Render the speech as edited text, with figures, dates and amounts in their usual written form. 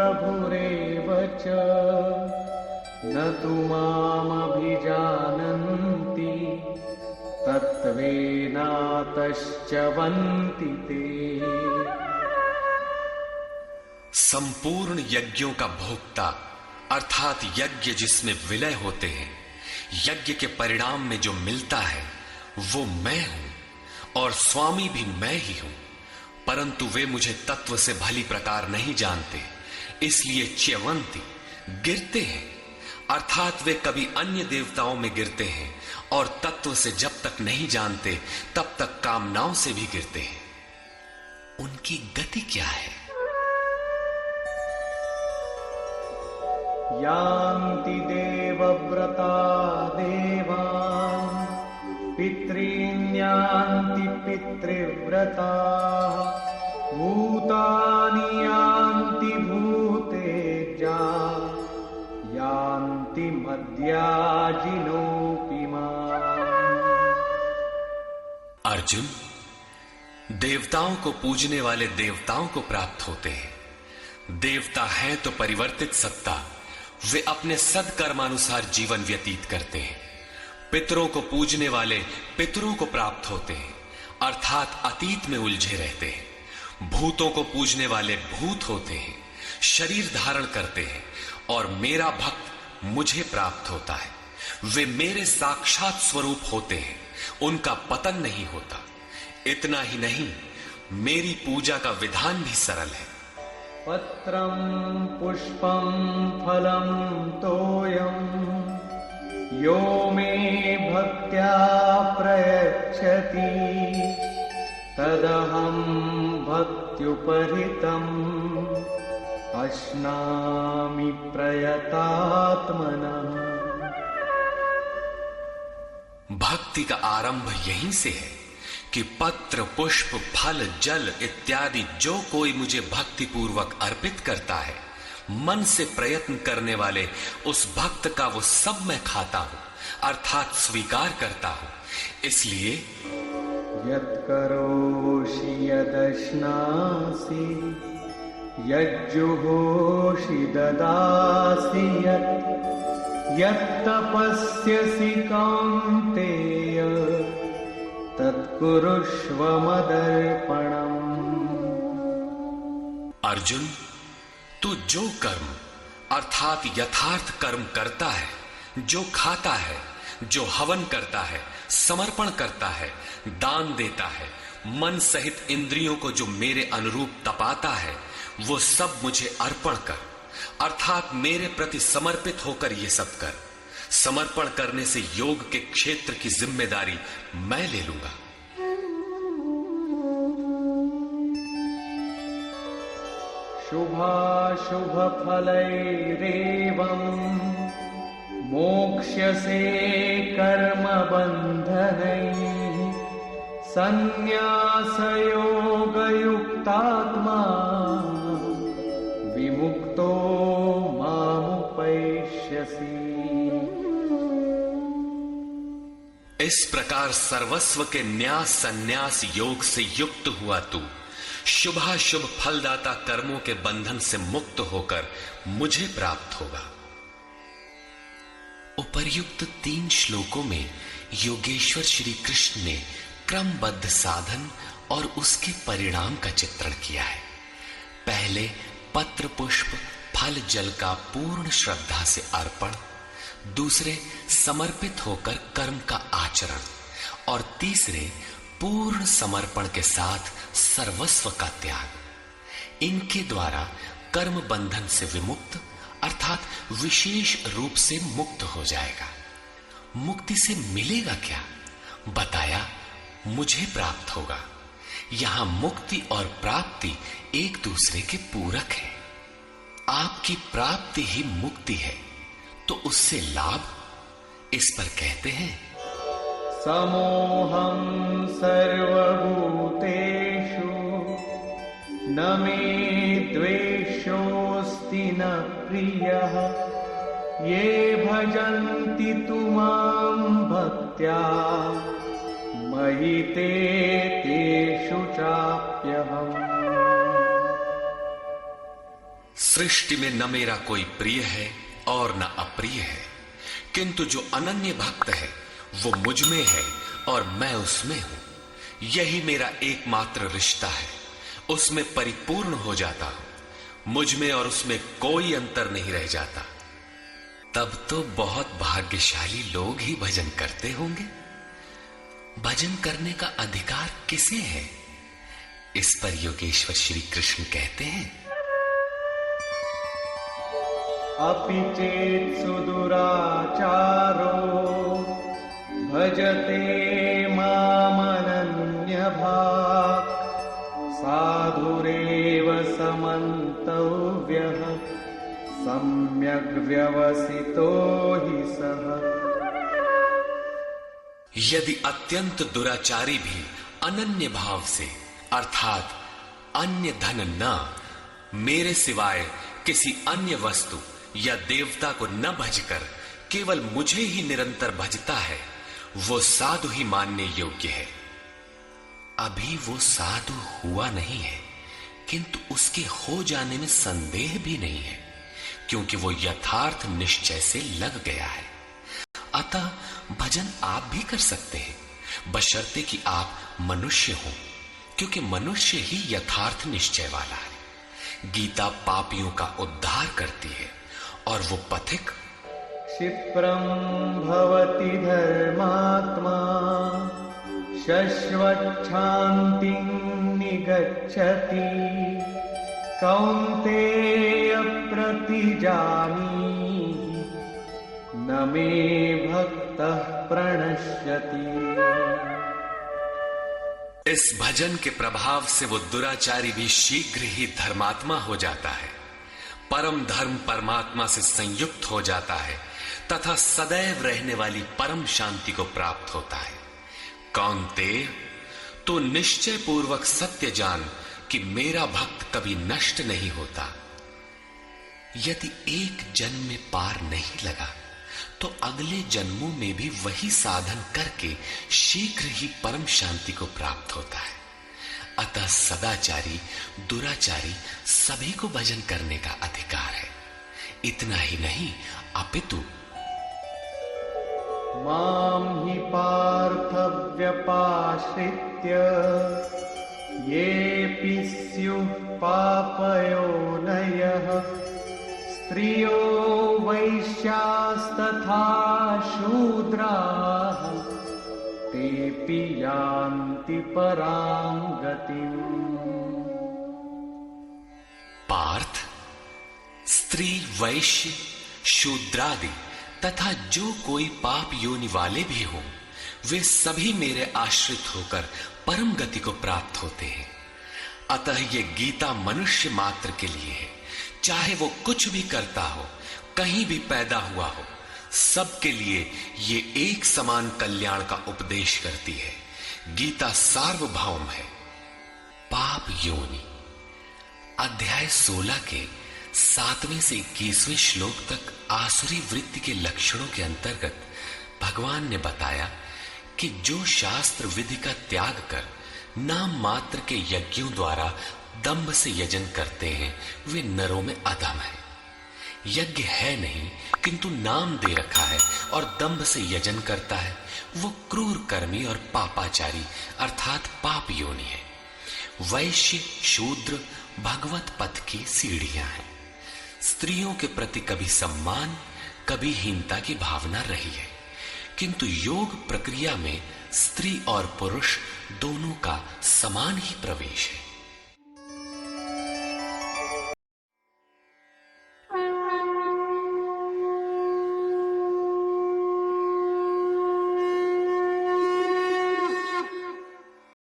प्रभुरेव च न तु मामभिजानन्ति तत्त्वेनातश्च्यवन्ति ते। संपूर्ण यज्ञों का भोक्ता अर्थात यज्ञ जिसमें विलय होते हैं, यज्ञ के परिणाम में जो मिलता है वो मैं हूं और स्वामी भी मैं ही हूं, परंतु वे मुझे तत्व से भली प्रकार नहीं जानते, इसलिए च्यवंती गिरते हैं, अर्थात वे कभी अन्य देवताओं में गिरते हैं और तत्व से जब तक नहीं जानते तब तक कामनाओं से भी गिरते हैं। उनकी गति क्या है? यान्ति देवव्रता देवान् पितॄन् यान्ति पितृव्रता भूतानि यान्ति भूतेजा यान्ति मद्याजिनोऽपि माम्। अर्जुन, देवताओं को पूजने वाले देवताओं को प्राप्त होते हैं। देवता हैं तो परिवर्तित सत्ता, वे अपने सदकर्मानुसार जीवन व्यतीत करते हैं। पितरों को पूजने वाले पितरों को प्राप्त होते हैं, अर्थात अतीत में उलझे रहते हैं। भूतों को पूजने वाले भूत होते हैं, शरीर धारण करते हैं, और मेरा भक्त मुझे प्राप्त होता है। वे मेरे साक्षात स्वरूप होते हैं, उनका पतन नहीं होता। इतना ही नहीं, मेरी पूजा का विधान भी सरल है। पत्रं पुष्पं फलं तोयं यो मे भक्त्या प्रयच्छति तदहं भक्त्युपहृतम् अश्नामि प्रयतात्मनः। भक्ति का आरंभ यहीं से है कि पत्र, पुष्प, फल, जल इत्यादि जो कोई मुझे भक्ति पूर्वक अर्पित करता है, मन से प्रयत्न करने वाले उस भक्त का वो सब मैं खाता हूं, अर्थात स्वीकार करता हूं। इसलिए यत्करोषि यदश्नासि यज्जुहोषि ददासि यत्तपस्यसि कौन्तेय तत्कुरुष्व मदर्पणम्। अर्जुन, तू जो कर्म अर्थात यथार्थ कर्म करता है, जो खाता है, जो हवन करता है, समर्पण करता है, दान देता है, मन सहित इंद्रियों को जो मेरे अनुरूप तपाता है, वो सब मुझे अर्पण कर, अर्थात मेरे प्रति समर्पित होकर ये सब कर। समर्पण करने से योग के क्षेत्र की जिम्मेदारी मैं ले लूंगा। शुभाशुभ फलैरेवम् मोक्ष्यसे कर्म बन्धनैः संन्यासयोगयुक्तात्मा विमुक्तो मामुपैष्यसि। इस प्रकार सर्वस्व के न्यास संन्यास योग से युक्त हुआ तू शुभाशुभ फलदाता कर्मों के बंधन से मुक्त होकर मुझे प्राप्त होगा। उपर्युक्त 3 श्लोकों में योगेश्वर श्री कृष्ण ने क्रमबद्ध साधन और उसके परिणाम का चित्रण किया है। पहले पत्र, पुष्प, फल, जल का पूर्ण श्रद्धा से अर्पण, दूसरे समर्पित होकर कर्म का आचरण, और तीसरे पूर्ण समर्पण के साथ सर्वस्व का त्याग। इनके द्वारा कर्म बंधन से विमुक्त अर्थात विशेष रूप से मुक्त हो जाएगा। मुक्ति से मिलेगा क्या? बताया, मुझे प्राप्त होगा। यहां मुक्ति और प्राप्ति एक दूसरे के पूरक है। आपकी प्राप्ति ही मुक्ति है, तो उससे लाभ इस पर कहते हैं समोहं सर्वभूतेषु न मे द्वेषोऽस्ति न प्रियः ये भजन्ति तु मां भक्त्या मयि ते तेषु चाप्यहम्। सृष्टि में न मेरा कोई प्रिय है और न अप्रिय है, किंतु जो अनन्य भक्त है वो मुझ में है और मैं उसमें हूं। यही मेरा एकमात्र रिश्ता है, उसमें परिपूर्ण हो जाता हूं। मुझ में और उसमें कोई अंतर नहीं रह जाता। तब तो बहुत भाग्यशाली लोग ही भजन करते होंगे। भजन करने का अधिकार किसे है? इस पर योगेश्वर श्री कृष्ण कहते हैं, अपि चेत् सुदुराचारो भजते मामनन्यभाक् साधुरेव समन्तव्यः सम्यग् व्यवसितो हि सः। यदि अत्यंत दुराचारी भी अनन्य भाव से अर्थात अन्य धन न, मेरे सिवाय किसी अन्य वस्तु या देवता को न भजकर केवल मुझे ही निरंतर भजता है, वो साधु ही मानने योग्य है। अभी वो साधु हुआ नहीं है, किंतु उसके हो जाने में संदेह भी नहीं है, क्योंकि वो यथार्थ निश्चय से लग गया है। अतः भजन आप भी कर सकते हैं, बशर्ते कि आप मनुष्य हो, क्योंकि मनुष्य ही यथार्थ निश्चय वाला है। गीता पापियों का उद्धार करती है और वो पथिक क्षिप्रं भवति धर्मात्मा शश्वच्छान्तिं निगच्छति कौन्तेय प्रतिजानीहि न मे भक्तः प्रणश्यति। इस भजन के प्रभाव से वो दुराचारी भी शीघ्र ही धर्मात्मा हो जाता है, परम धर्म परमात्मा से संयुक्त हो जाता है तथा सदैव रहने वाली परम शांति को प्राप्त होता है। कौन्तेय, तो निश्चय पूर्वक सत्य जान कि मेरा भक्त कभी नष्ट नहीं होता। यदि एक जन्म में पार नहीं लगा तो अगले जन्मों में भी वही साधन करके शीघ्र ही परम शांति को प्राप्त होता है। अतः सदाचारी दुराचारी सभी को भजन करने का अधिकार है। इतना ही नहीं, अपितु मां हि पार्थ व्यपाश्रित्य येऽपि स्युः पापयोनयः स्त्रियो वैश्यास्तथा शूद्राः तेऽपि यान्ति परां गतिम्। पार्थ, स्त्री, वैश्य, शूद्रादि तथा जो कोई पाप योनि वाले भी हों, वे सभी मेरे आश्रित होकर परम गति को प्राप्त होते हैं। अतः ये गीता मनुष्य मात्र के लिए है, चाहे वो कुछ भी करता हो, कहीं भी पैदा हुआ हो, सबके लिए ये एक समान कल्याण का उपदेश करती है। गीता सार्वभौम है। पाप योनि, अध्याय 16 के 7वें से 21वें श्लोक तक आसुरी वृत्ति के लक्षणों के अंतर्गत भगवान ने बताया कि जो शास्त्र विधि का त्याग कर नाम मात्र के यज्ञों द्वारा दंभ से यजन करते हैं, वे नरों में अधम है। यज्ञ है नहीं, किंतु नाम दे रखा है और दंभ से यजन करता है, वो क्रूर कर्मी और पापाचारी अर्थात पाप योनि है। वैश्य शूद्र भगवत पथ की सीढ़ियां हैं। स्त्रियों के प्रति कभी सम्मान कभी हीनता की भावना रही है, किंतु योग प्रक्रिया में स्त्री और पुरुष दोनों का समान ही प्रवेश है।